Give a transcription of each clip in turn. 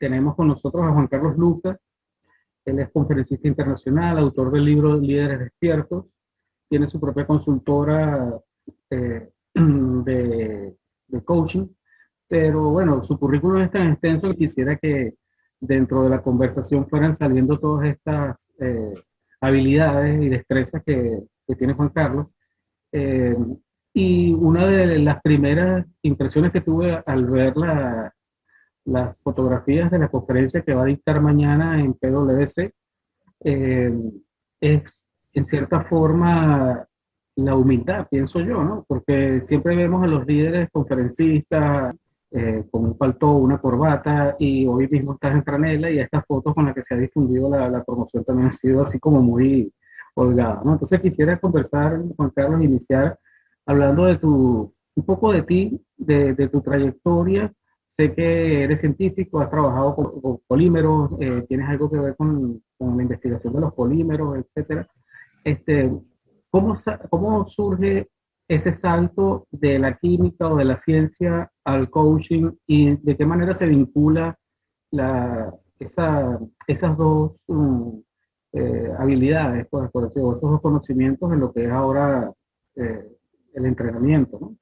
tenemos con nosotros a Juan Carlos Lucas. Él es conferencista internacional, autor del libro Líderes Despiertos, tiene su propia consultora de coaching, pero bueno, su currículum es tan extenso que quisiera que dentro de la conversación fueran saliendo todas estas habilidades y destrezas que tiene Juan Carlos. Eh, y una de las primeras impresiones que tuve al ver las fotografías de la conferencia que va a dictar mañana en PwC, eh, es en cierta forma la humildad, pienso yo, ¿no? Porque siempre vemos a los líderes conferencistas con un paltó, una corbata, y hoy mismo estás en franela, y estas fotos con las que se ha difundido la promoción también ha sido así como muy holgada, ¿no? Entonces quisiera conversar, Juan Carlos, iniciar hablando de un poco de ti, de tu trayectoria. Sé que eres científico, has trabajado con polímeros, tienes algo que ver con la investigación de los polímeros, etcétera. Este, ¿cómo surge ese salto de la química o de la ciencia al coaching, y de qué manera se vincula esas dos habilidades, por decirlo, esos dos conocimientos en lo que es ahora eh, el entrenamiento, ¿no?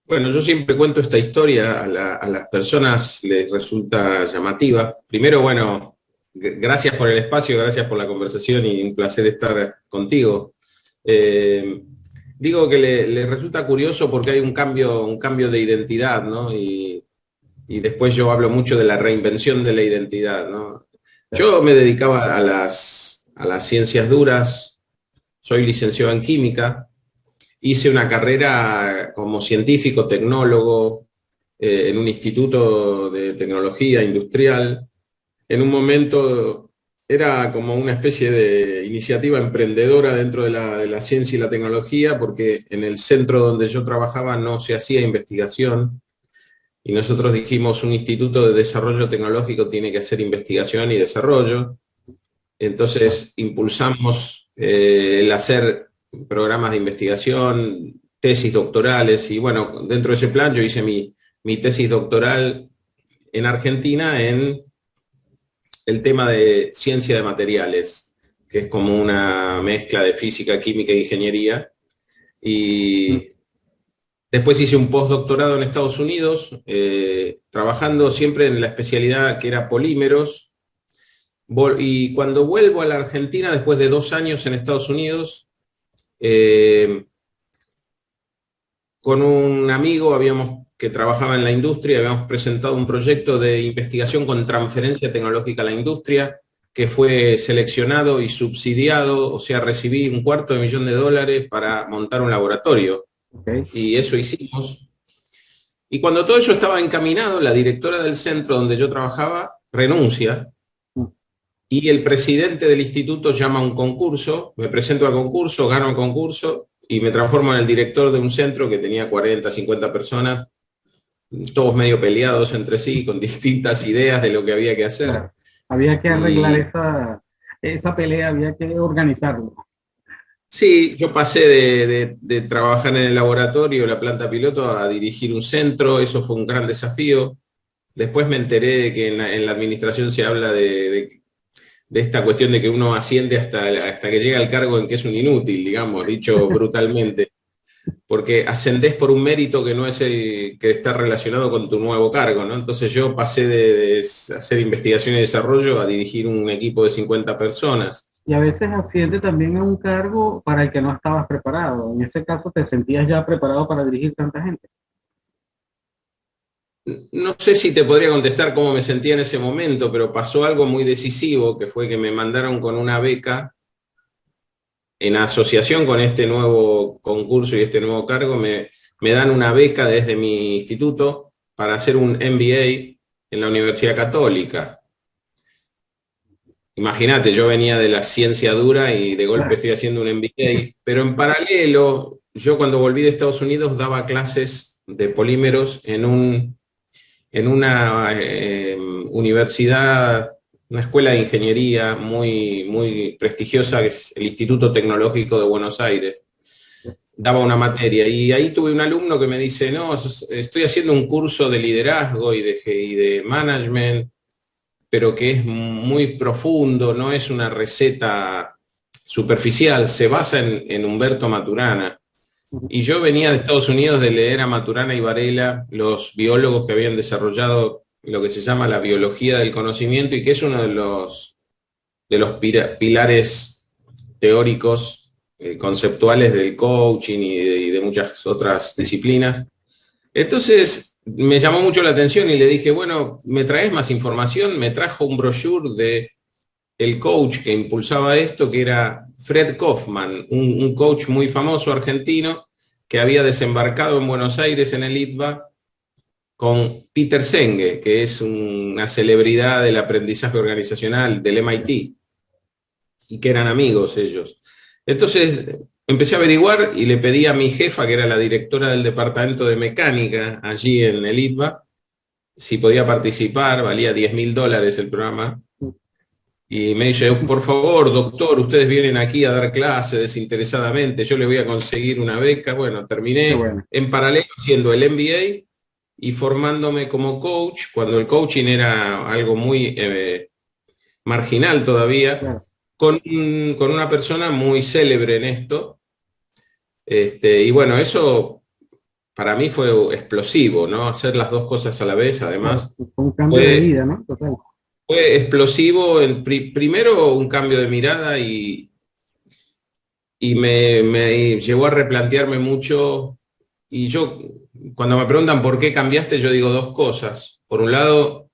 Bueno, yo siempre cuento esta historia, a las personas les resulta llamativa. Primero, bueno, gracias por el espacio, gracias por la conversación y un placer estar contigo. Digo que le resulta curioso porque hay un cambio de identidad, ¿no? Y después yo hablo mucho de la reinvención de la identidad, ¿no? Yo me dedicaba a las ciencias duras, soy licenciado en química. Hice una carrera como científico, tecnólogo, en un instituto de tecnología industrial. En un momento era como una especie de iniciativa emprendedora dentro de la ciencia y la tecnología, porque en el centro donde yo trabajaba no se hacía investigación, y nosotros dijimos, un instituto de desarrollo tecnológico tiene que hacer investigación y desarrollo. Entonces impulsamos el hacer programas de investigación, tesis doctorales, y bueno, dentro de ese plan yo hice mi tesis doctoral en Argentina en el tema de ciencia de materiales, que es como una mezcla de física, química e ingeniería. Y después hice un postdoctorado en Estados Unidos, trabajando siempre en la especialidad que era polímeros. Y cuando vuelvo a la Argentina, después de 2 años en Estados Unidos, con un amigo que trabajaba en la industria, habíamos presentado un proyecto de investigación con transferencia tecnológica a la industria, que fue seleccionado y subsidiado, o sea, recibí $250,000 para montar un laboratorio. Okay. Y eso hicimos. Y cuando todo eso estaba encaminado, la directora del centro donde yo trabajaba renuncia, y el presidente del instituto llama a un concurso, me presento al concurso, gano el concurso y me transformo en el director de un centro que tenía 40, 50 personas, todos medio peleados entre sí, con distintas ideas de lo que había que hacer. Claro. Había que arreglar esa pelea, había que organizarlo. Sí, yo pasé de trabajar en el laboratorio, la planta piloto, a dirigir un centro. Eso fue un gran desafío. Después me enteré de que en la administración se habla de esta cuestión de que uno asciende hasta que llega al cargo en que es un inútil, digamos, dicho brutalmente, porque ascendés por un mérito que no es que está relacionado con tu nuevo cargo, ¿no? Entonces yo pasé de hacer investigación y desarrollo a dirigir un equipo de 50 personas. Y a veces asciende también a un cargo para el que no estabas preparado. En ese caso, ¿te sentías ya preparado para dirigir tanta gente? No sé si te podría contestar cómo me sentía en ese momento, pero pasó algo muy decisivo, que fue que me mandaron con una beca en asociación con este nuevo concurso y este nuevo cargo. Me dan una beca desde mi instituto para hacer un MBA en la Universidad Católica. Imagínate, yo venía de la ciencia dura y de golpe estoy haciendo un MBA, pero en paralelo, yo cuando volví de Estados Unidos daba clases de polímeros en una universidad, una escuela de ingeniería muy, muy prestigiosa, que es el Instituto Tecnológico de Buenos Aires. daba una materia. Y ahí tuve un alumno que me dice, no, estoy haciendo un curso de liderazgo y de management, pero que es muy profundo, no es una receta superficial, se basa en Humberto Maturana. Y yo venía de Estados Unidos de leer a Maturana y Varela, los biólogos que habían desarrollado lo que se llama la biología del conocimiento y que es uno de los pilares teóricos, conceptuales del coaching y de muchas otras disciplinas. Entonces me llamó mucho la atención y le dije, bueno, ¿me traes más información? Me trajo un brochure de el coach que impulsaba esto, que era Fred Kaufman, un coach muy famoso argentino que había desembarcado en Buenos Aires en el ITBA con Peter Senge, que es una celebridad del aprendizaje organizacional del MIT, y que eran amigos ellos. Entonces empecé a averiguar y le pedí a mi jefa, que era la directora del departamento de mecánica allí en el ITBA, si podía participar, valía $10.000 el programa. Y me dice, por favor, doctor, ustedes vienen aquí a dar clase desinteresadamente, yo le voy a conseguir una beca. Bueno, terminé en paralelo haciendo el MBA y formándome como coach, cuando el coaching era algo muy marginal todavía, con una persona muy célebre en esto. Y bueno, eso para mí fue explosivo, ¿no? Hacer las dos cosas a la vez, además. Fue un cambio de vida, ¿no? Total. Fue explosivo, primero un cambio de mirada y me llevó a replantearme mucho. Y yo, cuando me preguntan por qué cambiaste, yo digo dos cosas. Por un lado,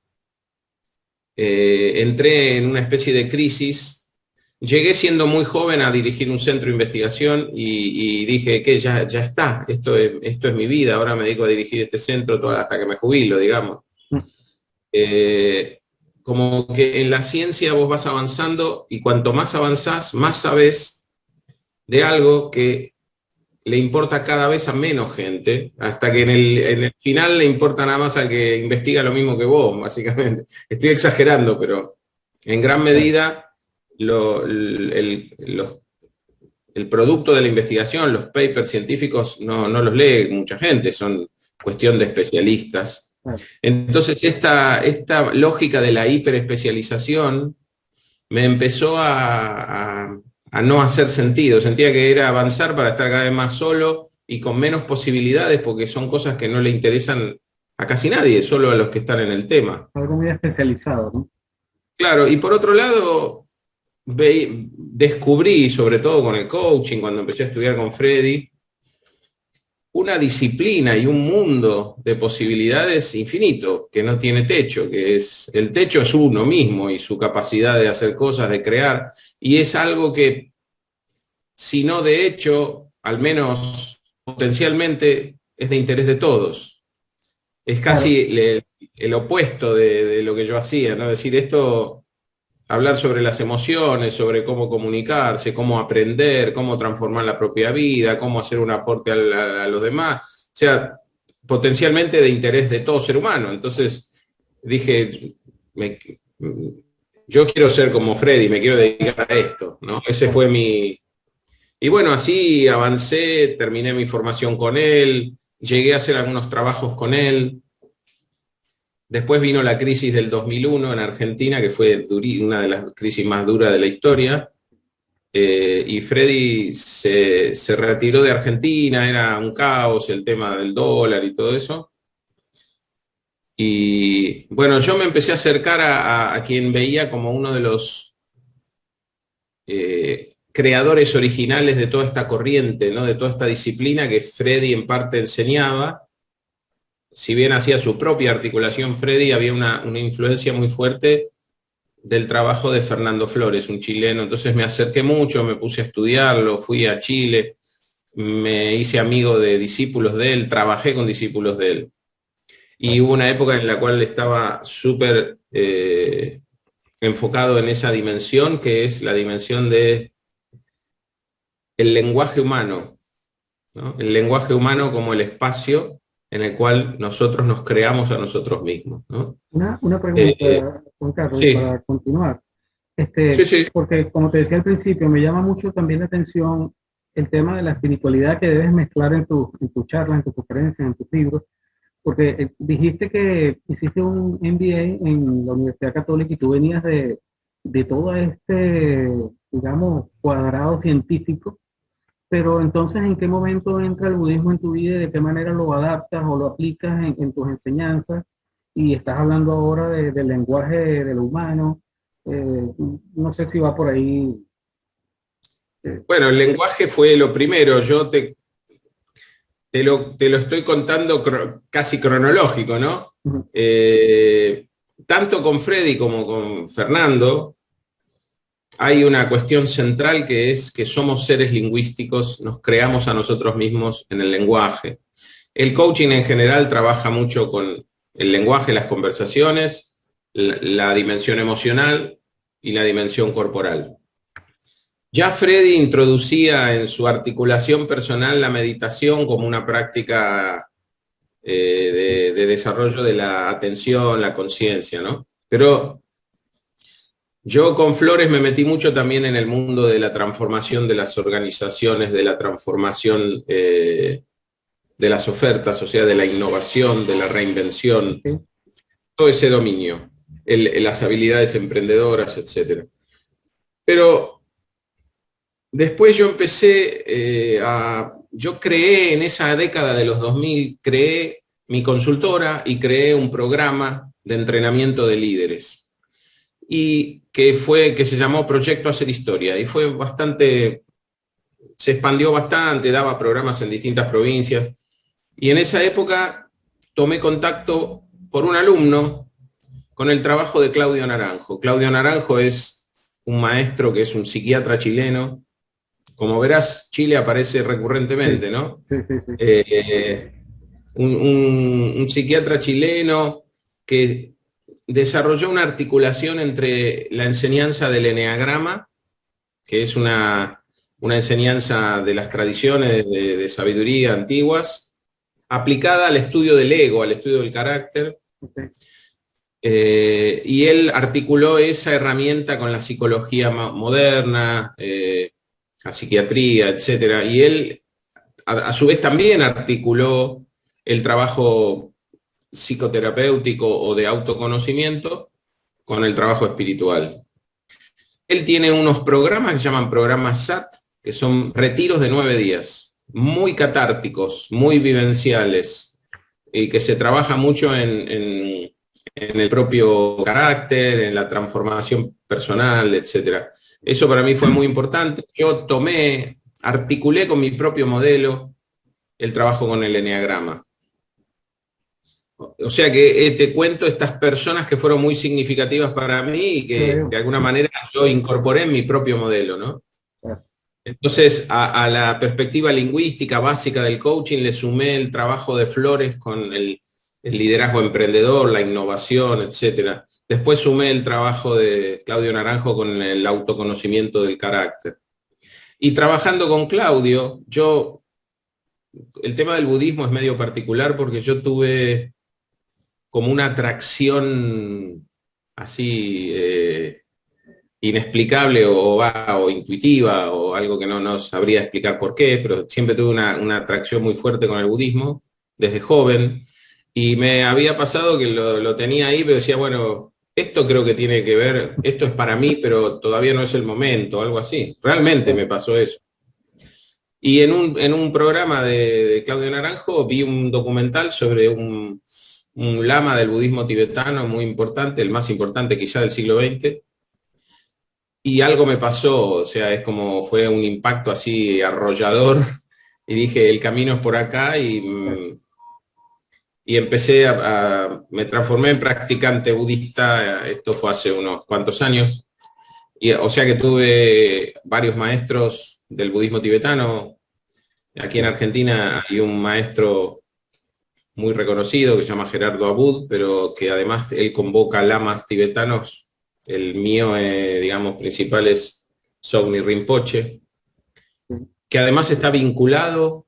entré en una especie de crisis. Llegué siendo muy joven a dirigir un centro de investigación y dije que ya está, esto es mi vida, ahora me dedico a dirigir este centro hasta que me jubilo, digamos. Como que en la ciencia vos vas avanzando y cuanto más avanzás, más sabés de algo que le importa cada vez a menos gente, hasta que en el final le importa nada más al que investiga lo mismo que vos, básicamente. Estoy exagerando, pero en gran medida el producto de la investigación, los papers científicos, no los lee mucha gente, son cuestión de especialistas. Entonces, esta lógica de la hiperespecialización me empezó a no hacer sentido. Sentía que era avanzar para estar cada vez más solo y con menos posibilidades, porque son cosas que no le interesan a casi nadie, solo a los que están en el tema. Algo muy especializado, ¿no? Claro, y por otro lado, descubrí, sobre todo con el coaching, cuando empecé a estudiar con Freddy, una disciplina y un mundo de posibilidades infinito, que no tiene techo, el techo es uno mismo y su capacidad de hacer cosas, de crear, y es algo que, si no de hecho, al menos potencialmente, es de interés de todos. Es casi el opuesto de lo que yo hacía, ¿no? Es decir, esto, hablar sobre las emociones, sobre cómo comunicarse, cómo aprender, cómo transformar la propia vida, cómo hacer un aporte a los demás, o sea, potencialmente de interés de todo ser humano. Entonces dije, yo quiero ser como Freddy, me quiero dedicar a esto, ¿no? Ese fue mi... Y bueno, así avancé, terminé mi formación con él, llegué a hacer algunos trabajos con él. Después vino la crisis del 2001 en Argentina, que fue una de las crisis más duras de la historia, y Freddy se retiró de Argentina, era un caos el tema del dólar y todo eso. Y bueno, yo me empecé a acercar a quien veía como uno de los creadores originales de toda esta corriente, ¿no? De toda esta disciplina que Freddy en parte enseñaba. Si bien hacía su propia articulación Freddy, había una influencia muy fuerte del trabajo de Fernando Flores, un chileno. Entonces me acerqué mucho, me puse a estudiarlo, fui a Chile, me hice amigo de discípulos de él, trabajé con discípulos de él. Y hubo una época en la cual estaba súper enfocado en esa dimensión, que es la dimensión de el lenguaje humano, ¿no? El lenguaje humano como el espacio en el cual nosotros nos creamos a nosotros mismos, ¿no? Una pregunta, Juan Carlos, sí. para continuar. Sí. Porque como te decía al principio, me llama mucho también la atención el tema de la espiritualidad que debes mezclar en tu charla, en tus conferencias, en tus libros, porque dijiste que hiciste un MBA en la Universidad Católica y tú venías de todo este, digamos, cuadrado científico, pero entonces, ¿en qué momento entra el budismo en tu vida y de qué manera lo adaptas o lo aplicas en tus enseñanzas? Y estás hablando ahora del lenguaje de lo humano. No sé si va por ahí. Bueno, el lenguaje fue lo primero. Yo te lo estoy contando casi cronológico, ¿no? Ujú. Tanto con Freddy como con Fernando, hay una cuestión central que es que somos seres lingüísticos, nos creamos a nosotros mismos en el lenguaje. El coaching en general trabaja mucho con el lenguaje, las conversaciones, la dimensión emocional y la dimensión corporal. Ya Freddy introducía en su articulación personal la meditación como una práctica de desarrollo de la atención, la conciencia, ¿no? Pero yo con Flores me metí mucho también en el mundo de la transformación de las organizaciones, de la transformación de las ofertas, o sea, de la innovación, de la reinvención, Sí. todo ese dominio, las habilidades emprendedoras, etc. Pero después yo empecé yo creé en esa década de los 2000, creé mi consultora y creé un programa de entrenamiento de líderes. Y que se llamó Proyecto Hacer Historia. Y fue bastante, se expandió bastante, daba programas en distintas provincias. Y en esa época tomé contacto por un alumno con el trabajo de Claudio Naranjo. Claudio Naranjo es un maestro que es un psiquiatra chileno. Como verás, Chile aparece recurrentemente, ¿no? Sí, sí, sí. Un psiquiatra chileno que desarrolló una articulación entre la enseñanza del eneagrama, que es una enseñanza de las tradiciones de sabiduría antiguas, aplicada al estudio del ego, al estudio del carácter. Okay. Y él articuló esa herramienta con la psicología moderna, la psiquiatría, etc. Y él, a su vez, también articuló el trabajo psicoterapéutico o de autoconocimiento con el trabajo espiritual. Él tiene unos programas que se llaman programas SAT, que son retiros de 9 días, muy catárticos, muy vivenciales, y que se trabaja mucho en el propio carácter, en la transformación personal, etc. Eso para mí fue muy importante. Yo articulé con mi propio modelo el trabajo con el eneagrama. O sea que te cuento estas personas que fueron muy significativas para mí y que de alguna manera yo incorporé en mi propio modelo, ¿no? Entonces, a la perspectiva lingüística básica del coaching le sumé el trabajo de Flores con el liderazgo emprendedor, la innovación, etc. Después sumé el trabajo de Claudio Naranjo con el autoconocimiento del carácter. Y trabajando con Claudio, el tema del budismo es medio particular porque yo tuve como una atracción así inexplicable o intuitiva o algo que no sabría explicar por qué, pero siempre tuve una atracción muy fuerte con el budismo desde joven y me había pasado que lo tenía ahí, pero decía, bueno, esto creo que tiene que ver, esto es para mí, pero todavía no es el momento, algo así. Realmente me pasó eso. Y en un programa de Claudio Naranjo vi un documental sobre un lama del budismo tibetano muy importante, el más importante quizá del siglo XX, y algo me pasó, o sea, fue un impacto así arrollador, y dije, el camino es por acá, y empecé me transformé en practicante budista, esto fue hace unos cuantos años, o sea que tuve varios maestros del budismo tibetano. Aquí en Argentina hay un maestro muy reconocido que se llama Gerardo Abud, pero que además él convoca lamas tibetanos. El mío, digamos, principal es Sogni Rinpoche, que además está vinculado,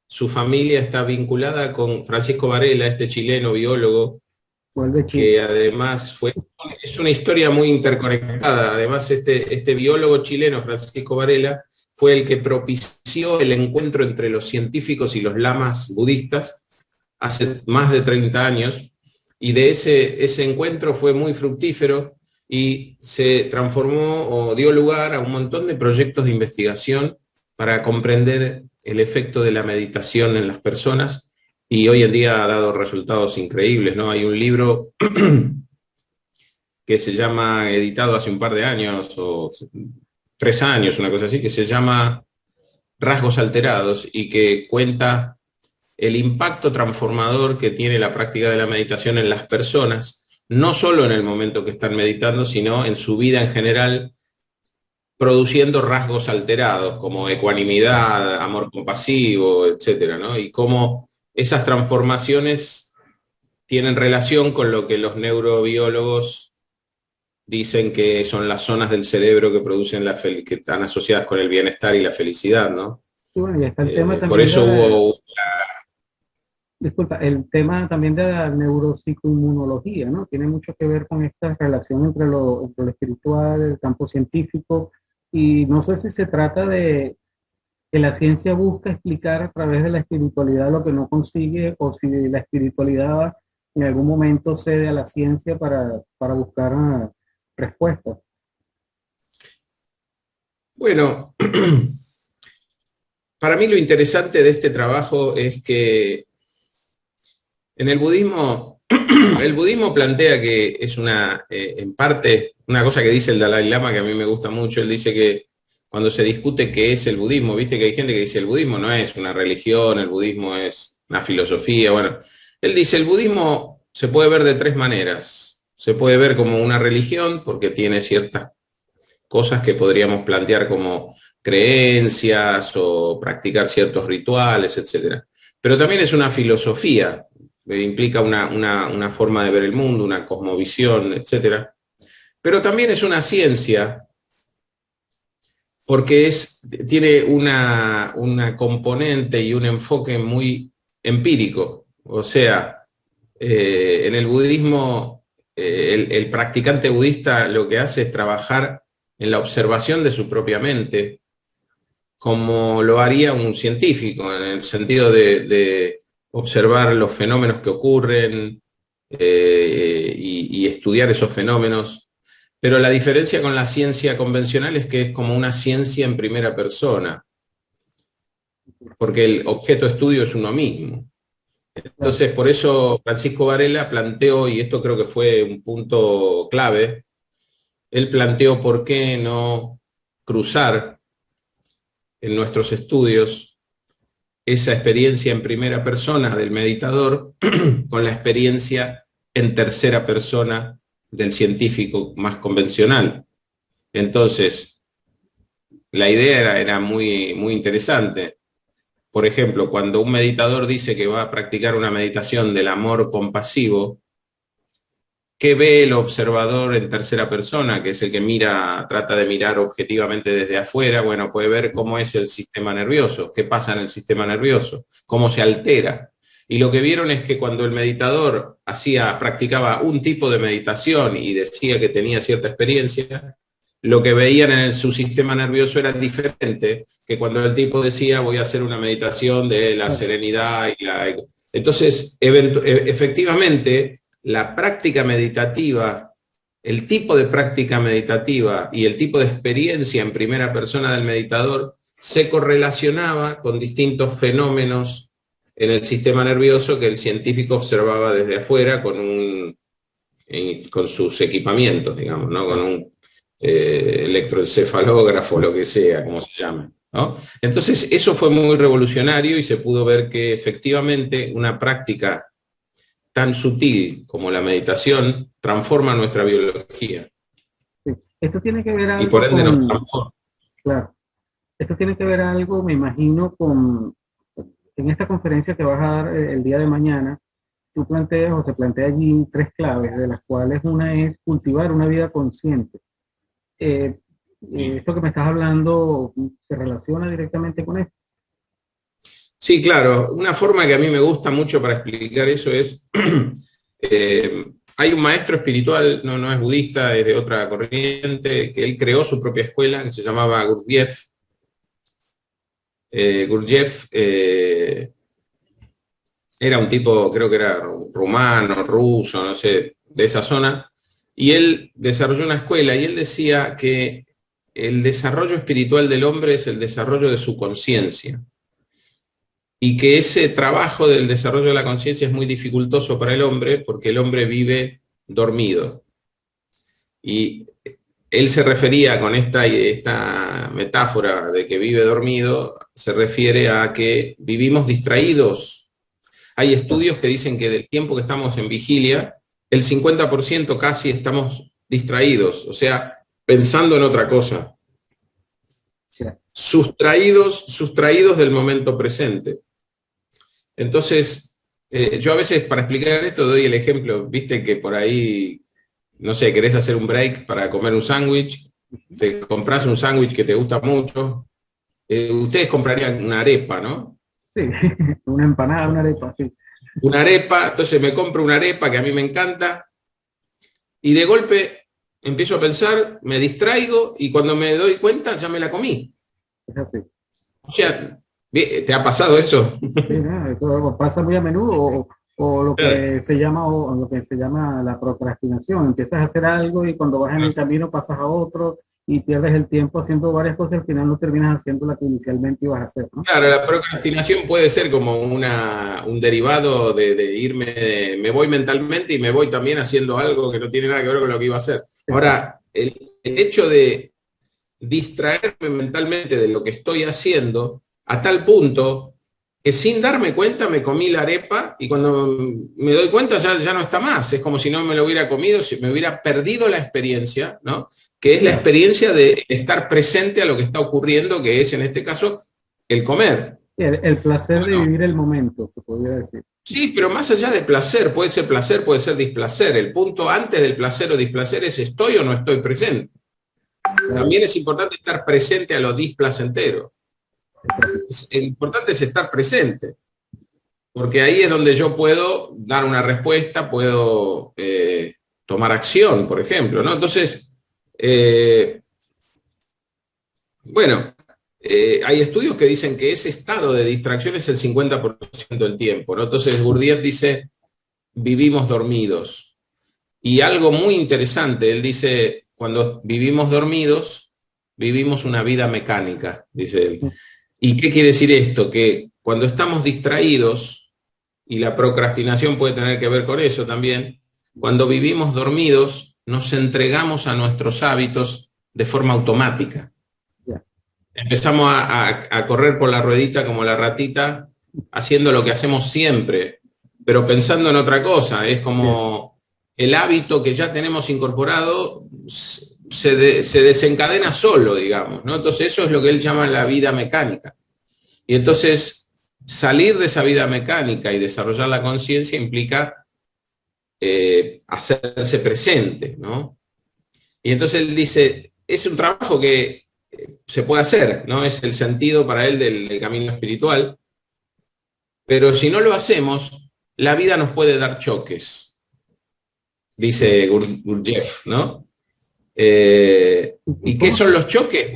su familia está vinculada con Francisco Varela, este chileno biólogo, que además es una historia muy interconectada. Además, este biólogo chileno, Francisco Varela, fue el que propició el encuentro entre los científicos y los lamas budistas hace más de 30 años, y de ese encuentro fue muy fructífero y se transformó o dio lugar a un montón de proyectos de investigación para comprender el efecto de la meditación en las personas, y hoy en día ha dado resultados increíbles, ¿no? Hay un libro que se llama, editado hace un par de años, o 3 años, una cosa así, que se llama Rasgos Alterados, y que cuenta el impacto transformador que tiene la práctica de la meditación en las personas, no solo en el momento que están meditando, sino en su vida en general, produciendo rasgos alterados como ecuanimidad, amor compasivo, etcétera, ¿no? Y cómo esas transformaciones tienen relación con lo que los neurobiólogos dicen que son las zonas del cerebro que producen que están asociadas con el bienestar y la felicidad, ¿no? Y bueno, y está el tema también por eso hubo... Disculpa, el tema también de la neuropsicoinmunología, ¿no? Tiene mucho que ver con esta relación entre lo espiritual, el campo científico, y no sé si se trata de que la ciencia busca explicar a través de la espiritualidad lo que no consigue, o si la espiritualidad en algún momento cede a la ciencia para buscar respuestas. Bueno, para mí lo interesante de este trabajo es que en el budismo plantea que es en parte, una cosa que dice el Dalai Lama que a mí me gusta mucho. Él dice que cuando se discute qué es el budismo, viste que hay gente que dice el budismo no es una religión, el budismo es una filosofía. Bueno, él dice el budismo se puede ver de 3 maneras. Se puede ver como una religión porque tiene ciertas cosas que podríamos plantear como creencias o practicar ciertos rituales, etc. Pero también es una filosofía, implica una forma de ver el mundo, una cosmovisión, etc. Pero también es una ciencia porque tiene una componente y un enfoque muy empírico. O sea, en el budismo, el practicante budista lo que hace es trabajar en la observación de su propia mente, como lo haría un científico, en el sentido de observar los fenómenos que ocurren y estudiar esos fenómenos. Pero la diferencia con la ciencia convencional es que es como una ciencia en primera persona, porque el objeto de estudio es uno mismo. Entonces, por eso Francisco Varela planteó, y esto creo que fue un punto clave, él planteó por qué no cruzar en nuestros estudios esa experiencia en primera persona del meditador con la experiencia en tercera persona del científico más convencional. Entonces, la idea era muy, muy interesante. Por ejemplo, cuando un meditador dice que va a practicar una meditación del amor compasivo, ¿qué ve el observador en tercera persona, que es el que trata de mirar objetivamente desde afuera? Bueno, puede ver cómo es el sistema nervioso, qué pasa en el sistema nervioso, cómo se altera. Y lo que vieron es que cuando el meditador practicaba un tipo de meditación y decía que tenía cierta experiencia, lo que veían en su sistema nervioso era diferente que cuando el tipo decía voy a hacer una meditación de la serenidad y la... Entonces, efectivamente, la práctica meditativa, el tipo de práctica meditativa y el tipo de experiencia en primera persona del meditador se correlacionaba con distintos fenómenos en el sistema nervioso que el científico observaba desde afuera con sus equipamientos, digamos, ¿no? Con un electroencefalógrafo, lo que sea, como se llame, ¿no? Entonces, eso fue muy revolucionario y se pudo ver que efectivamente una práctica tan sutil como la meditación transforma nuestra biología. Sí. Esto tiene que ver algo y por ende nos transforma. Claro. Esto tiene que ver algo, me imagino, en esta conferencia que vas a dar el día de mañana, tú planteas o se plantea allí 3 claves, de las cuales una es cultivar una vida consciente. Esto que me estás hablando se relaciona directamente con esto. Sí, claro. Una forma que a mí me gusta mucho para explicar eso es, hay un maestro espiritual, no es budista, es de otra corriente, que él creó su propia escuela, que se llamaba Gurdjieff, Gurdjieff era un tipo, creo que era rumano, ruso, no sé, de esa zona, y él desarrolló una escuela y él decía que el desarrollo espiritual del hombre es el desarrollo de su conciencia y que ese trabajo del desarrollo de la conciencia es muy dificultoso para el hombre porque el hombre vive dormido. Y él se refería con esta metáfora de que vive dormido, se refiere a que vivimos distraídos. Hay estudios que dicen que del tiempo que estamos en vigilia, el 50% casi estamos distraídos, o sea, pensando en otra cosa. Sustraídos del momento presente. Entonces, yo a veces para explicar esto doy el ejemplo, viste que por ahí, no sé, querés hacer un break para comer un sándwich, te compras un sándwich que te gusta mucho, ustedes comprarían una arepa, ¿no? Sí, una empanada, una arepa, sí. Una arepa, entonces me compro una arepa que a mí me encanta y de golpe empiezo a pensar, me distraigo y cuando me doy cuenta ya me la comí. Es así. O sea, ¿te ha pasado eso? Sí, ¿no? Eso pasa muy a menudo, o lo que se llama, o lo que se llama la procrastinación. Empiezas a hacer algo y cuando vas en el camino pasas a otro y pierdes el tiempo haciendo varias cosas y al final no terminas haciendo la que inicialmente ibas a hacer, ¿no? Claro, la procrastinación puede ser como un derivado de irme, me voy mentalmente y me voy también haciendo algo que no tiene nada que ver con lo que iba a hacer. Ahora, el hecho de distraerme mentalmente de lo que estoy haciendo a tal punto que sin darme cuenta me comí la arepa y cuando me doy cuenta ya no está más. Es como si no me lo hubiera comido, si me hubiera perdido la experiencia, ¿no? Que es la experiencia de estar presente a lo que está ocurriendo, que es en este caso el comer. El placer de vivir el momento, se podría decir. Sí, pero más allá de placer, puede ser displacer. El punto antes del placer o displacer es estoy o no estoy presente. También es importante estar presente a lo displacentero. El importante es estar presente, porque ahí es donde yo puedo dar una respuesta, puedo tomar acción, por ejemplo, ¿no? Entonces, bueno, hay estudios que dicen que ese estado de distracción es el 50% del tiempo, ¿no? Entonces, Gurdjieff dice, vivimos dormidos. Y algo muy interesante, él dice, cuando vivimos dormidos, vivimos una vida mecánica, dice él. ¿Y qué quiere decir esto? Que cuando estamos distraídos, y la procrastinación puede tener que ver con eso también, cuando vivimos dormidos, nos entregamos a nuestros hábitos de forma automática. Empezamos a correr por la ruedita como la ratita, haciendo lo que hacemos siempre, pero pensando en otra cosa. Es como el hábito que ya tenemos incorporado se desencadena solo, digamos, ¿no? Entonces eso es lo que él llama la vida mecánica. Y entonces salir de esa vida mecánica y desarrollar la conciencia implica hacerse presente, ¿no? Y entonces él dice, es un trabajo que se puede hacer, ¿no? Es el sentido para él del camino espiritual, pero si no lo hacemos, la vida nos puede dar choques, dice Gurdjieff, ¿no? ¿Y qué son los choques?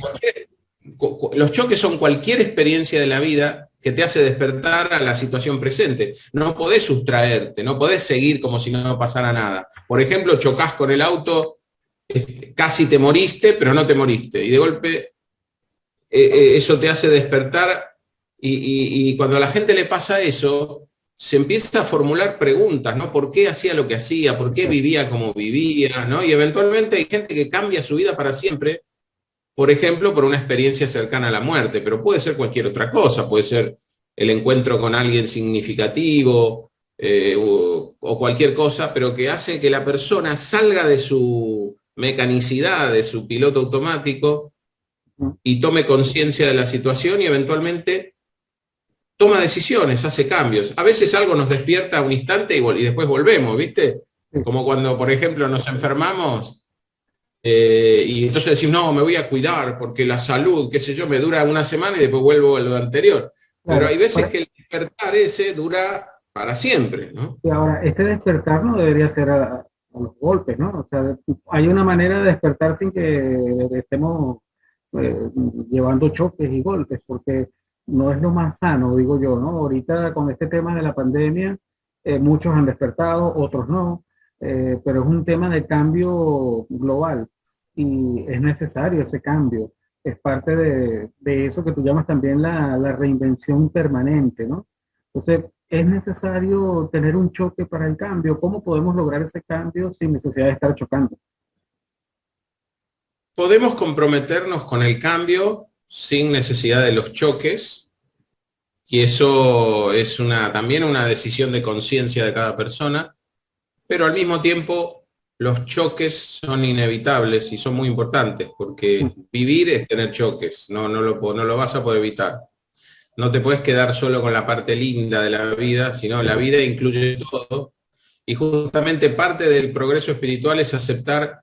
Los choques son cualquier experiencia de la vida que te hace despertar a la situación presente. No podés sustraerte, no podés seguir como si no pasara nada. Por ejemplo, chocás con el auto, casi te moriste, pero no te moriste. Y de golpe eso te hace despertar y cuando a la gente le pasa eso, se empieza a formular preguntas, ¿no? ¿Por qué hacía lo que hacía? ¿Por qué vivía como vivía? ¿No? Y eventualmente hay gente que cambia su vida para siempre, por ejemplo, por una experiencia cercana a la muerte, pero puede ser cualquier otra cosa, puede ser el encuentro con alguien significativo o cualquier cosa, pero que hace que la persona salga de su mecanicidad, de su piloto automático y tome conciencia de la situación y eventualmente toma decisiones, hace cambios. A veces algo nos despierta un instante y después volvemos, ¿viste? Como cuando, por ejemplo, nos enfermamos y entonces decimos, no, me voy a cuidar porque la salud, qué sé yo, me dura una semana y después vuelvo a lo anterior. Pero hay veces que el despertar ese dura para siempre, ¿no? Y ahora, este despertar no debería ser a los golpes, ¿no? O sea, hay una manera de despertar sin que estemos llevando choques y golpes, porque no es lo más sano, digo yo, ¿no? Ahorita con este tema de la pandemia, muchos han despertado, otros no, pero es un tema de cambio global y es necesario ese cambio. Es parte de eso que tú llamas también la reinvención permanente, ¿no? Entonces, es necesario tener un choque para el cambio. ¿Cómo podemos lograr ese cambio sin necesidad de estar chocando? Podemos comprometernos con el cambio sin necesidad de los choques, y eso es también una decisión de conciencia de cada persona, pero al mismo tiempo los choques son inevitables y son muy importantes, porque vivir es tener choques, no lo vas a poder evitar. No te puedes quedar solo con la parte linda de la vida, sino la vida incluye todo. Y justamente parte del progreso espiritual es aceptar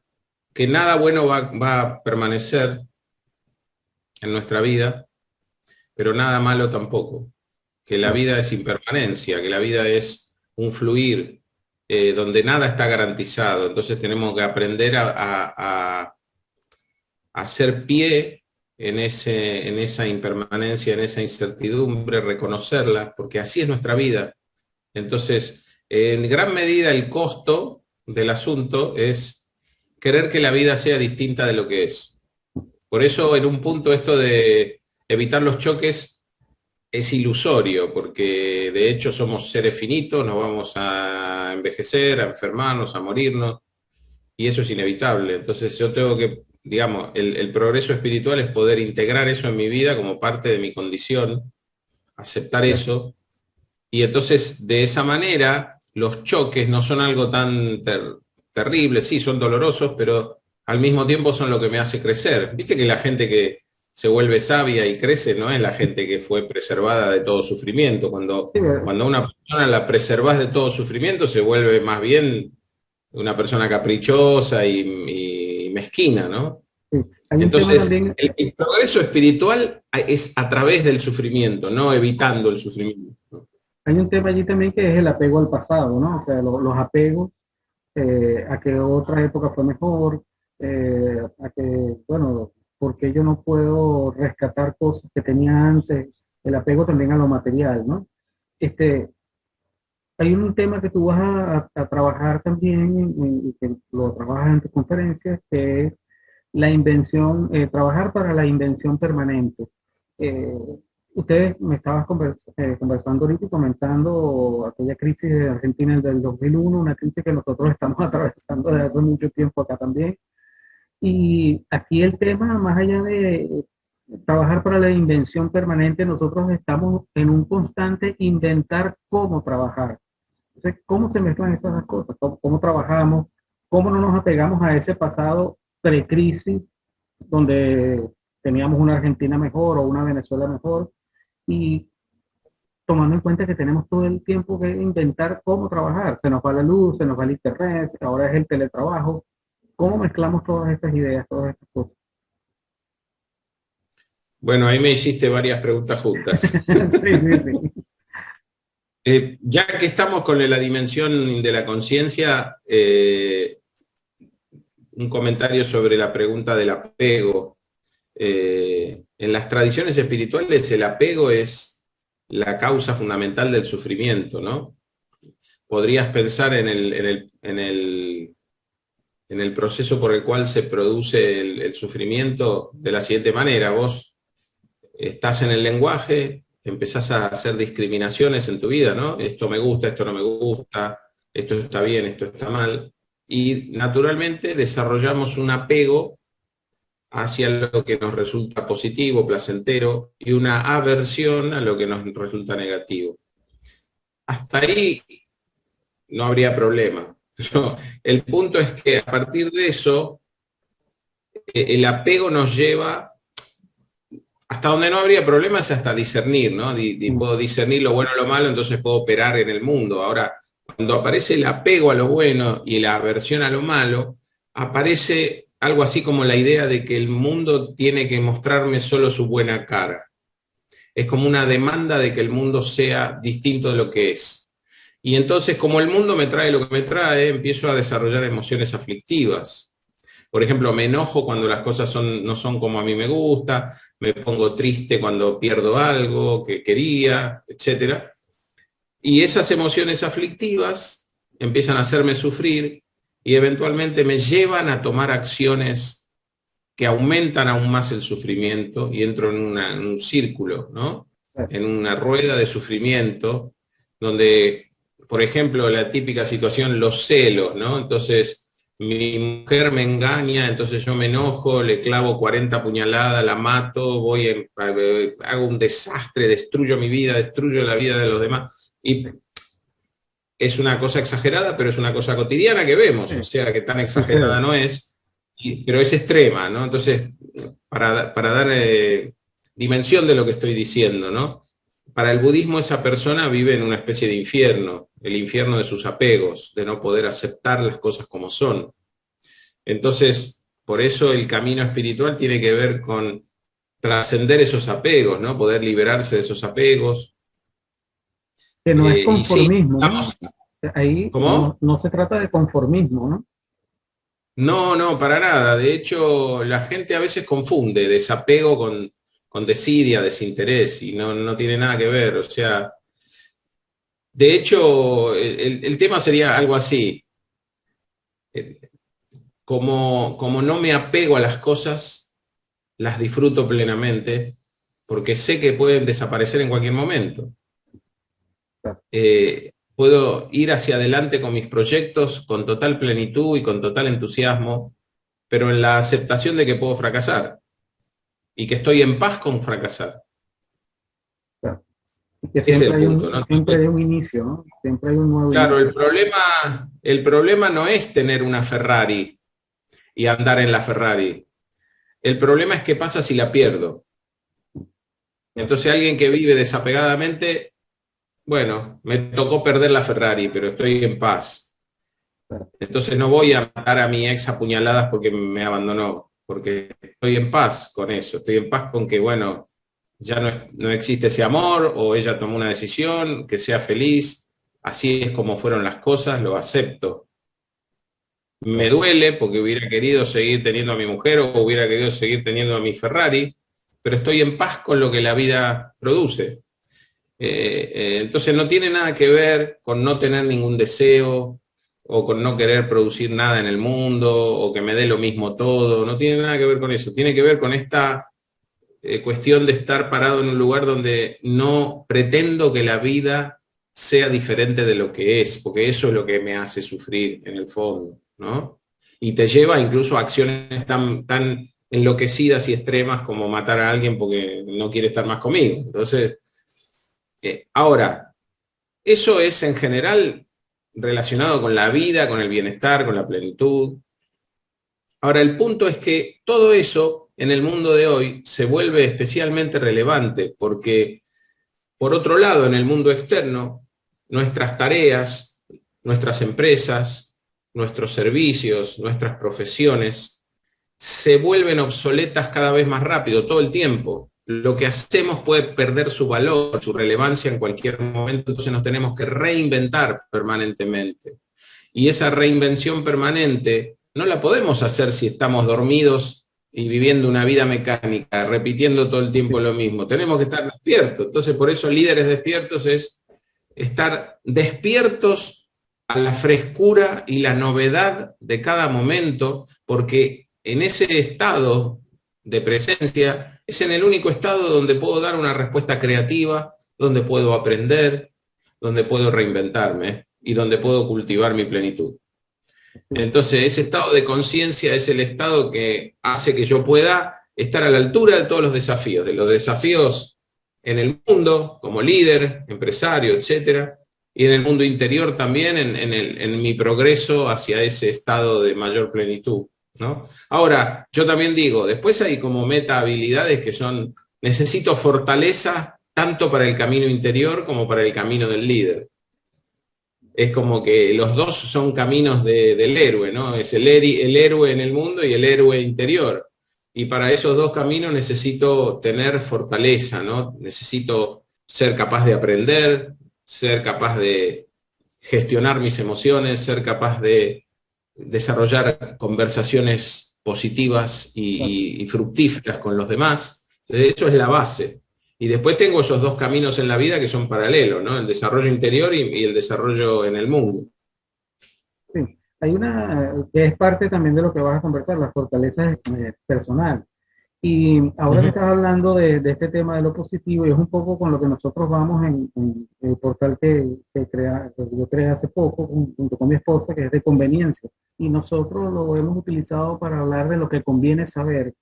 que nada bueno va a permanecer en nuestra vida, pero nada malo tampoco. Que la vida es impermanencia, que la vida es un fluir donde nada está garantizado. Entonces tenemos que aprender a hacer pie en esa impermanencia, en esa incertidumbre, reconocerla, porque así es nuestra vida. Entonces, en gran medida el costo del asunto es querer que la vida sea distinta de lo que es. Por eso, en un punto, esto de evitar los choques es ilusorio, porque de hecho somos seres finitos, nos vamos a envejecer, a enfermarnos, a morirnos, y eso es inevitable. Entonces yo tengo que, digamos, el progreso espiritual es poder integrar eso en mi vida como parte de mi condición, aceptar eso, y entonces de esa manera los choques no son algo tan terrible, sí, son dolorosos, pero al mismo tiempo son lo que me hace crecer. Viste que la gente que se vuelve sabia y crece no es la gente que fue preservada de todo sufrimiento. Sí, Cuando a una persona la preservas de todo sufrimiento, se vuelve más bien una persona caprichosa y mezquina, ¿no? sí. Hay un tema Entonces, también. el progreso espiritual es a través del sufrimiento, no evitando el sufrimiento, ¿no? Hay un tema allí también que es el apego al pasado, ¿no? O sea, los apegos a que otra época fue mejor, a que, bueno, porque yo no puedo rescatar cosas que tenía antes, el apego también a lo material, ¿no? Este, hay un tema que tú vas a trabajar también y que lo trabajas en tus conferencias, que es la invención, trabajar para la invención permanente. Eh, Ustedes me estabas conversando ahorita y comentando aquella crisis de Argentina del 2001, una crisis que nosotros estamos atravesando desde hace mucho tiempo acá también. Y aquí el tema, más allá de trabajar para la invención permanente, nosotros estamos en un constante inventar cómo trabajar. Entonces, ¿cómo se mezclan esas dos cosas? ¿Cómo trabajamos? ¿Cómo no nos apegamos a ese pasado precrisis donde teníamos una Argentina mejor o una Venezuela mejor? Y tomando en cuenta que tenemos todo el tiempo que inventar cómo trabajar. Se nos va la luz, se nos va el internet, ahora es el teletrabajo. ¿Cómo mezclamos todas estas ideas, todas estas cosas? Bueno, ahí me hiciste varias preguntas juntas. Sí, sí, sí. Ya que estamos con la dimensión de la conciencia, un comentario sobre la pregunta del apego. En las tradiciones espirituales el apego es la causa fundamental del sufrimiento, ¿no? Podrías pensar en el proceso por el cual se produce el sufrimiento de la siguiente manera. Vos estás en el lenguaje, empezás a hacer discriminaciones en tu vida, ¿no? Esto me gusta, esto no me gusta, esto está bien, esto está mal. Y naturalmente desarrollamos un apego hacia lo que nos resulta positivo, placentero, y una aversión a lo que nos resulta negativo. Hasta ahí no habría problema. El punto es que a partir de eso, el apego nos lleva hasta donde no habría problemas, hasta discernir, ¿no? Puedo discernir lo bueno o lo malo, entonces puedo operar en el mundo. Ahora, cuando aparece el apego a lo bueno y la aversión a lo malo, aparece algo así como la idea de que el mundo tiene que mostrarme solo su buena cara. Es como una demanda de que el mundo sea distinto de lo que es. Y entonces, como el mundo me trae lo que me trae, empiezo a desarrollar emociones aflictivas. Por ejemplo, me enojo cuando las cosas no son como a mí me gusta, me pongo triste cuando pierdo algo que quería, etcétera. Y esas emociones aflictivas empiezan a hacerme sufrir y eventualmente me llevan a tomar acciones que aumentan aún más el sufrimiento y entro en un círculo, ¿no? En una rueda de sufrimiento donde, por ejemplo, la típica situación, los celos, ¿no? Entonces, mi mujer me engaña, entonces yo me enojo, le clavo 40 puñaladas, la mato, hago un desastre, destruyo mi vida, destruyo la vida de los demás. Y es una cosa exagerada, pero es una cosa cotidiana que vemos, o sea, que tan exagerada no es, pero es extrema, ¿no? Entonces, para dar dimensión de lo que estoy diciendo, ¿no? Para el budismo esa persona vive en una especie de infierno, el infierno de sus apegos, de no poder aceptar las cosas como son. Entonces, por eso el camino espiritual tiene que ver con trascender esos apegos, ¿no? Poder liberarse de esos apegos. Que no es conformismo, sí, ¿no? Ahí no se trata de conformismo, ¿no? No, no, para nada. De hecho, la gente a veces confunde desapego con desidia, desinterés, y no tiene nada que ver. O sea, de hecho, el tema sería algo así. Como no me apego a las cosas, las disfruto plenamente, porque sé que pueden desaparecer en cualquier momento. Puedo ir hacia adelante con mis proyectos con total plenitud y con total entusiasmo, pero en la aceptación de que puedo fracasar y que estoy en paz con fracasar. Claro. Y que siempre, siempre hay un inicio, ¿no? Siempre hay un nuevo claro, inicio. el problema no es tener una Ferrari y andar en la Ferrari. El problema es qué pasa si la pierdo. Entonces alguien que vive desapegadamente, bueno, me tocó perder la Ferrari, pero estoy en paz. Entonces no voy a matar a mi ex a puñaladas porque me abandonó, porque estoy en paz con eso, estoy en paz con que, bueno, ya no existe ese amor, o ella tomó una decisión, que sea feliz, así es como fueron las cosas, lo acepto. Me duele porque hubiera querido seguir teniendo a mi mujer o hubiera querido seguir teniendo a mi Ferrari, pero estoy en paz con lo que la vida produce. Entonces no tiene nada que ver con no tener ningún deseo o con no querer producir nada en el mundo o que me dé lo mismo todo, no tiene nada que ver con eso, tiene que ver con esta cuestión de estar parado en un lugar donde no pretendo que la vida sea diferente de lo que es, porque eso es lo que me hace sufrir en el fondo, ¿no? Y te lleva incluso a acciones tan enloquecidas y extremas como matar a alguien porque no quiere estar más conmigo. Entonces, ahora, eso es en general relacionado con la vida, con el bienestar, con la plenitud. Ahora, el punto es que todo eso en el mundo de hoy se vuelve especialmente relevante porque, por otro lado, en el mundo externo, nuestras tareas, nuestras empresas, nuestros servicios, nuestras profesiones se vuelven obsoletas cada vez más rápido, todo el tiempo. Lo que hacemos puede perder su valor, su relevancia en cualquier momento, entonces nos tenemos que reinventar permanentemente. Y esa reinvención permanente no la podemos hacer si estamos dormidos y viviendo una vida mecánica, repitiendo todo el tiempo lo mismo. Tenemos que estar despiertos. Entonces, por eso líderes despiertos es estar despiertos a la frescura y la novedad de cada momento, porque en ese estado de presencia es en el único estado donde puedo dar una respuesta creativa, donde puedo aprender, donde puedo reinventarme y donde puedo cultivar mi plenitud. Entonces, ese estado de conciencia es el estado que hace que yo pueda estar a la altura de todos los desafíos en el mundo, como líder, empresario, etcétera, y en el mundo interior también, en mi progreso hacia ese estado de mayor plenitud, ¿no? Ahora, yo también digo, después hay como meta habilidades que son, necesito fortaleza tanto para el camino interior como para el camino del líder. Es como que los dos son caminos del héroe, ¿no? Es el héroe en el mundo y el héroe interior. Y para esos dos caminos necesito tener fortaleza, ¿no? Necesito ser capaz de aprender, ser capaz de gestionar mis emociones, ser capaz de desarrollar conversaciones positivas y fructíferas con los demás, Eso es la base. Y después tengo esos dos caminos en la vida que son paralelos, ¿no? El desarrollo interior y el desarrollo en el mundo. Sí. Hay una que es parte también de lo que vas a conversar, la fortaleza personal. Y ahora que Ujú. estás hablando de este tema de lo positivo, y es un poco con lo que nosotros vamos en el portal que yo creé hace poco junto con mi esposa, que es de conveniencia. Y nosotros lo hemos utilizado para hablar de lo que conviene saber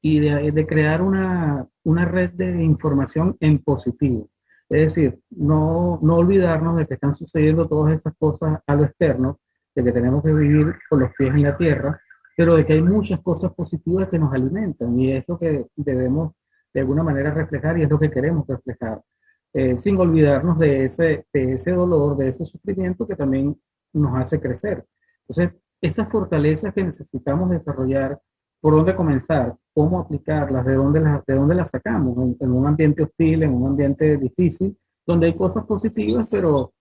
y de crear una red de información en positivo. Es decir, no olvidarnos de que están sucediendo todas esas cosas a lo externo, de que tenemos que vivir con los pies en la tierra, pero de que hay muchas cosas positivas que nos alimentan y es lo que debemos de alguna manera reflejar y es lo que queremos reflejar, sin olvidarnos de ese dolor, de ese sufrimiento que también nos hace crecer. Entonces, esas fortalezas que necesitamos desarrollar, por dónde comenzar, cómo aplicarlas, de dónde las sacamos, en un ambiente hostil, en un ambiente difícil, donde hay cosas positivas, pero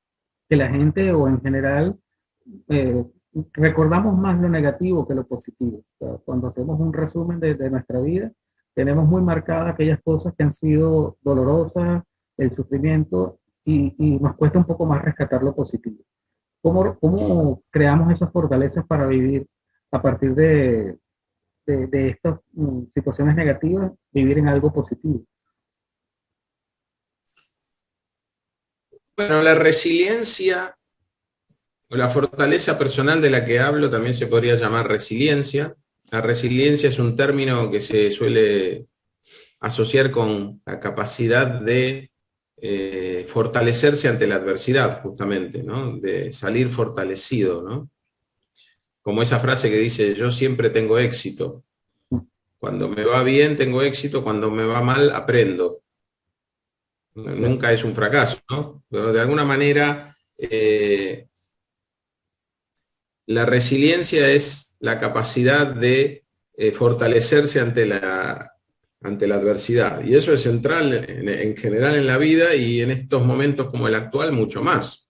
que la gente o en general eh, recordamos más lo negativo que lo positivo. O sea, cuando hacemos un resumen de nuestra vida, tenemos muy marcadas aquellas cosas que han sido dolorosas, el sufrimiento, y nos cuesta un poco más rescatar lo positivo. ¿Cómo creamos esas fortalezas para vivir a partir de estas situaciones negativas, vivir en algo positivo? Bueno, la resiliencia o la fortaleza personal de la que hablo también se podría llamar resiliencia. La resiliencia es un término que se suele asociar con la capacidad de fortalecerse ante la adversidad, justamente, ¿no? De salir fortalecido, ¿no? Como esa frase que dice, yo siempre tengo éxito. Cuando me va bien, tengo éxito. Cuando me va mal, aprendo. Nunca es un fracaso, ¿no? Pero de alguna manera, la resiliencia es la capacidad de fortalecerse ante la adversidad. Y eso es central en general en la vida y en estos momentos como el actual, mucho más.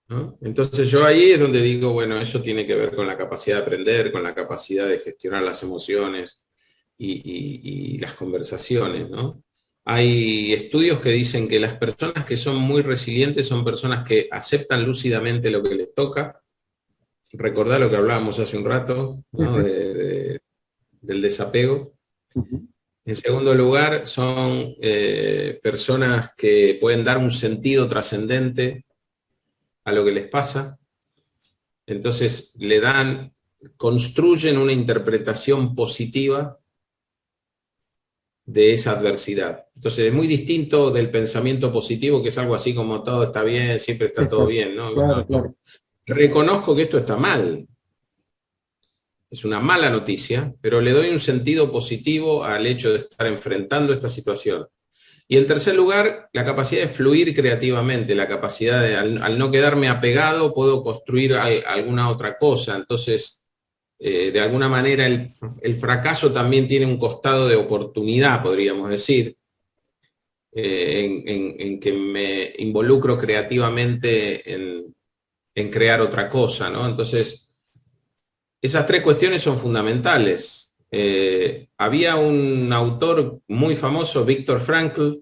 ¿No? Entonces yo ahí es donde digo, bueno, eso tiene que ver con la capacidad de aprender, con la capacidad de gestionar las emociones y las conversaciones, ¿no? Hay estudios que dicen que las personas que son muy resilientes son personas que aceptan lúcidamente lo que les toca. Recordar lo que hablábamos hace un rato, Sí, ¿no? sí. Del desapego. Ujú. En segundo lugar, son personas que pueden dar un sentido trascendente a lo que les pasa. Entonces construyen una interpretación positiva de esa adversidad. Entonces es muy distinto del pensamiento positivo, que es algo así como todo está bien, siempre Sí, está todo bien, ¿no? claro, Yo claro. reconozco que esto está mal, es una mala noticia, pero le doy un sentido positivo al hecho de estar enfrentando esta situación. Y en tercer lugar, la capacidad de fluir creativamente, la capacidad de, al no quedarme apegado, puedo construir alguna otra cosa. Entonces, de alguna manera, el fracaso también tiene un costado de oportunidad, podríamos decir, en que me involucro creativamente en crear otra cosa, ¿no? Entonces, esas tres cuestiones son fundamentales. Había un autor muy famoso, Viktor Frankl,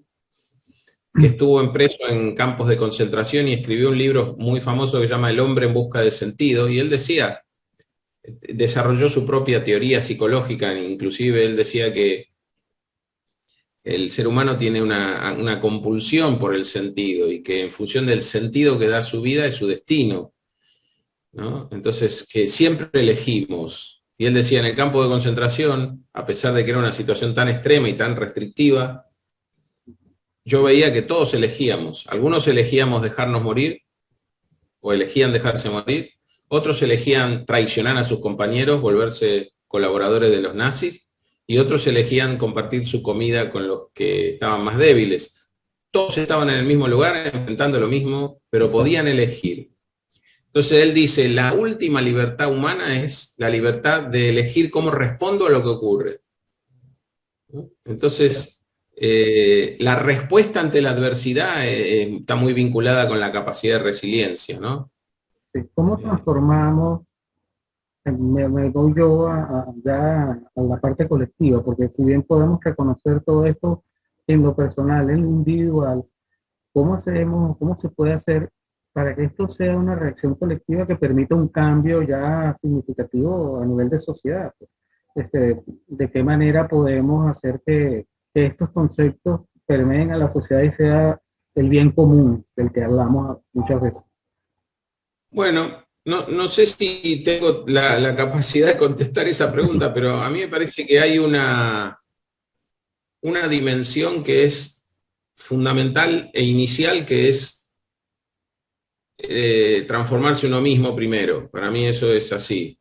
que estuvo en preso en campos de concentración y escribió un libro muy famoso que se llama El hombre en busca de sentido, y él decía, desarrolló su propia teoría psicológica, inclusive él decía que el ser humano tiene una compulsión por el sentido y que en función del sentido que da su vida es su destino, ¿no? Entonces, que siempre elegimos. Y él decía, en el campo de concentración, a pesar de que era una situación tan extrema y tan restrictiva, yo veía que todos elegíamos. Algunos elegíamos dejarnos morir o elegían dejarse morir, otros elegían traicionar a sus compañeros, volverse colaboradores de los nazis, y otros elegían compartir su comida con los que estaban más débiles. Todos estaban en el mismo lugar, enfrentando lo mismo, pero podían elegir. Entonces él dice, la última libertad humana es la libertad de elegir cómo respondo a lo que ocurre. ¿No? Entonces, la respuesta ante la adversidad está muy vinculada con la capacidad de resiliencia, ¿no? Sí. ¿Cómo Eh, transformamos me voy yo ya a la parte colectiva, porque si bien podemos reconocer todo esto en lo personal, en lo individual, ¿cómo hacemos, cómo se puede hacer para que esto sea una reacción colectiva que permita un cambio ya significativo a nivel de sociedad? ¿De qué manera podemos hacer que estos conceptos permeen a la sociedad y sea el bien común del que hablamos muchas veces? Bueno, no sé si tengo la capacidad de contestar esa pregunta, pero a mí me parece que hay una dimensión que es fundamental e inicial, que es transformarse uno mismo primero. Para mí eso es así.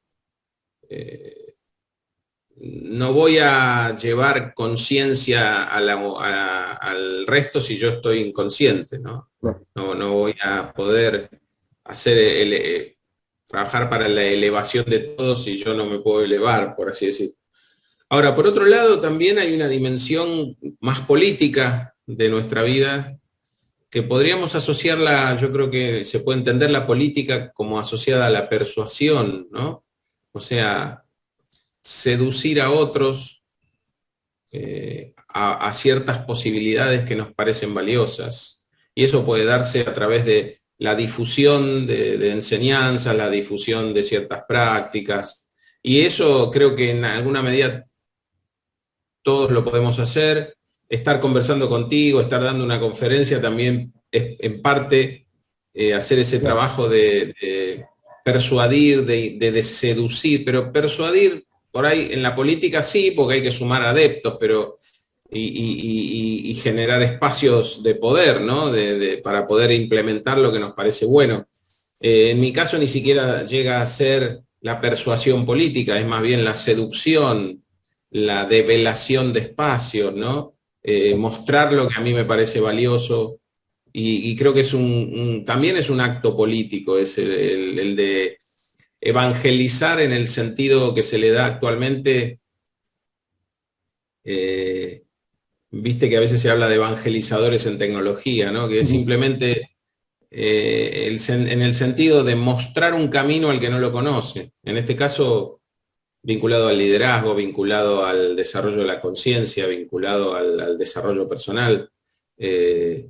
No voy a llevar conciencia al resto si yo estoy inconsciente, ¿no? No voy a poder hacer trabajar para la elevación de todos si yo no me puedo elevar, por así decirlo. Ahora, por otro lado, también hay una dimensión más política de nuestra vida que podríamos asociarla. Yo creo que se puede entender la política como asociada a la persuasión, ¿no? O sea, seducir a otros a ciertas posibilidades que nos parecen valiosas. Y eso puede darse a través de la difusión de enseñanzas, la difusión de ciertas prácticas. Y eso creo que en alguna medida todos lo podemos hacer. Estar conversando contigo, estar dando una conferencia también es en parte hacer ese trabajo de persuadir, de seducir, pero persuadir por ahí en la política sí, porque hay que sumar adeptos, pero y generar espacios de poder, ¿no? Para poder implementar lo que nos parece bueno. En mi caso ni siquiera llega a ser la persuasión política, es más bien la seducción, la develación de espacios, ¿no? Mostrar lo que a mí me parece valioso, y creo que también es un acto político, es el de evangelizar en el sentido que se le da actualmente. Viste que a veces se habla de evangelizadores en tecnología, ¿no? Que es simplemente en el sentido de mostrar un camino al que no lo conoce. En este caso, vinculado al liderazgo, vinculado al desarrollo de la conciencia, vinculado al desarrollo personal. Ese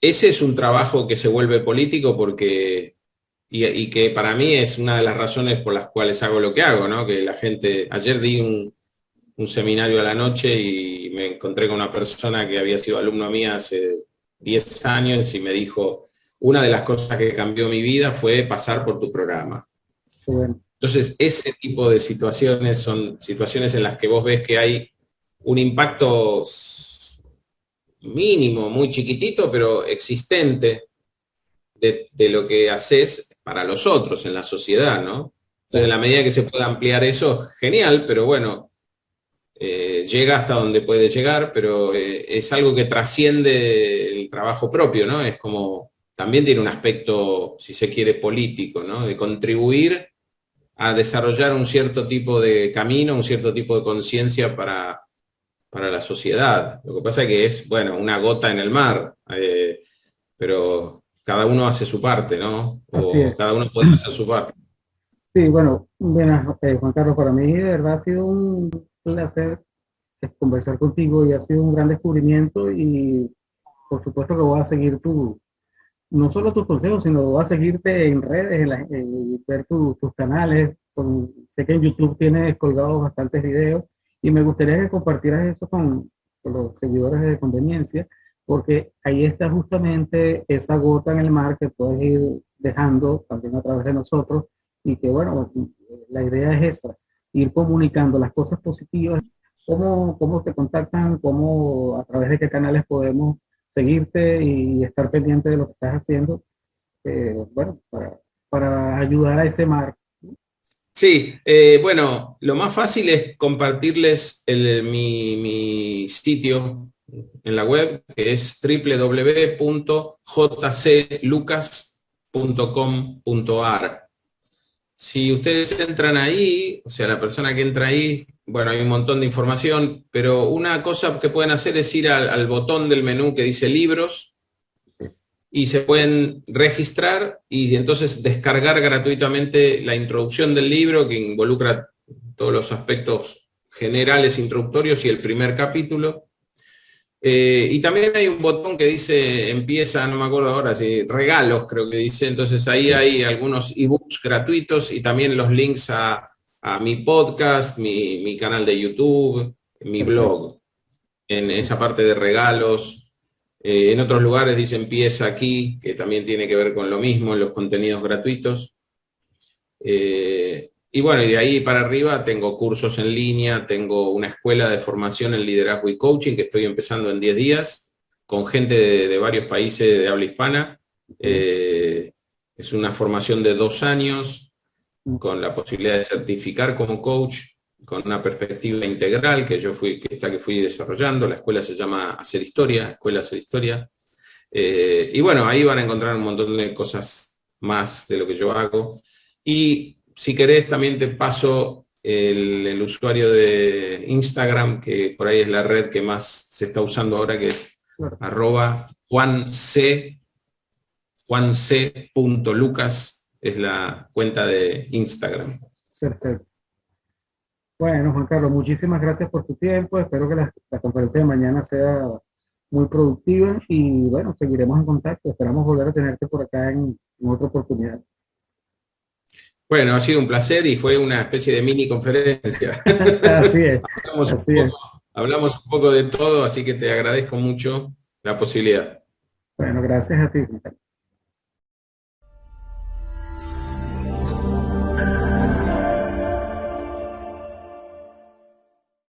es un trabajo que se vuelve político porque, y que para mí es una de las razones por las cuales hago lo que hago, ¿no? Que la gente, ayer di un seminario a la noche y me encontré con una persona que había sido alumno mía hace 10 años y me dijo, una de las cosas que cambió mi vida fue pasar por tu programa. Bueno. Entonces, ese tipo de situaciones son situaciones en las que vos ves que hay un impacto mínimo, muy chiquitito, pero existente de lo que haces para los otros en la sociedad, ¿no? Entonces, en la medida que se pueda ampliar eso, genial, pero bueno, llega hasta donde puede llegar, pero es algo que trasciende el trabajo propio, ¿no? Es como, también tiene un aspecto, si se quiere, político, ¿no? De contribuir a desarrollar un cierto tipo de camino, un cierto tipo de conciencia para la sociedad. Lo que pasa es que es, bueno, una gota en el mar, pero cada uno hace su parte, ¿no? O cada uno puede hacer su parte. Sí, bueno, Juan Carlos, para mí de verdad ha sido un placer conversar contigo y ha sido un gran descubrimiento y por supuesto que voy a seguir no solo tus consejos, sino voy a seguirte en redes, ver tus canales. Sé que en YouTube tienes colgados bastantes videos y me gustaría que compartieras eso con los seguidores de Conveniencia, porque ahí está justamente esa gota en el mar que puedes ir dejando también a través de nosotros y que bueno, la idea es esa, ir comunicando las cosas positivas, cómo te contactan, a través de qué canales podemos seguirte y estar pendiente de lo que estás haciendo, bueno, para ayudar a ese mar. Sí, bueno, lo más fácil es compartirles mi sitio en la web, que es www.jclucas.com.ar. Si ustedes entran ahí, o sea, la persona que entra ahí, bueno, hay un montón de información, pero una cosa que pueden hacer es ir al botón del menú que dice libros y se pueden registrar y entonces descargar gratuitamente la introducción del libro, que involucra todos los aspectos generales introductorios y el primer capítulo. Y también hay un botón que dice, empieza, no me acuerdo ahora, si regalos creo que dice, entonces ahí hay algunos ebooks gratuitos y también los links a mi podcast, mi canal de YouTube, mi blog, en esa parte de regalos. En otros lugares dice empieza aquí, que también tiene que ver con lo mismo, en los contenidos gratuitos. Y bueno, y de ahí para arriba tengo cursos en línea, tengo una escuela de formación en liderazgo y coaching que estoy empezando en 10 días, con gente de varios países de habla hispana. Es una formación de 2 años, con la posibilidad de certificar como coach, con una perspectiva integral que fui desarrollando. La escuela se llama Hacer Historia, Escuela Hacer Historia. Y bueno, ahí van a encontrar un montón de cosas más de lo que yo hago. Y si querés, también te paso el usuario de Instagram, que por ahí es la red que más se está usando ahora, que es @juanc.lucas, es la cuenta de Instagram. Perfecto. Bueno, Juan Carlos, muchísimas gracias por tu tiempo. Espero que la conferencia de mañana sea muy productiva y bueno, seguiremos en contacto. Esperamos volver a tenerte por acá en otra oportunidad. Bueno, ha sido un placer y fue una especie de mini conferencia. Así es, hablamos, así es. hablamos un poco de todo, así que te agradezco mucho la posibilidad. Bueno, gracias a ti, Juan Carlos.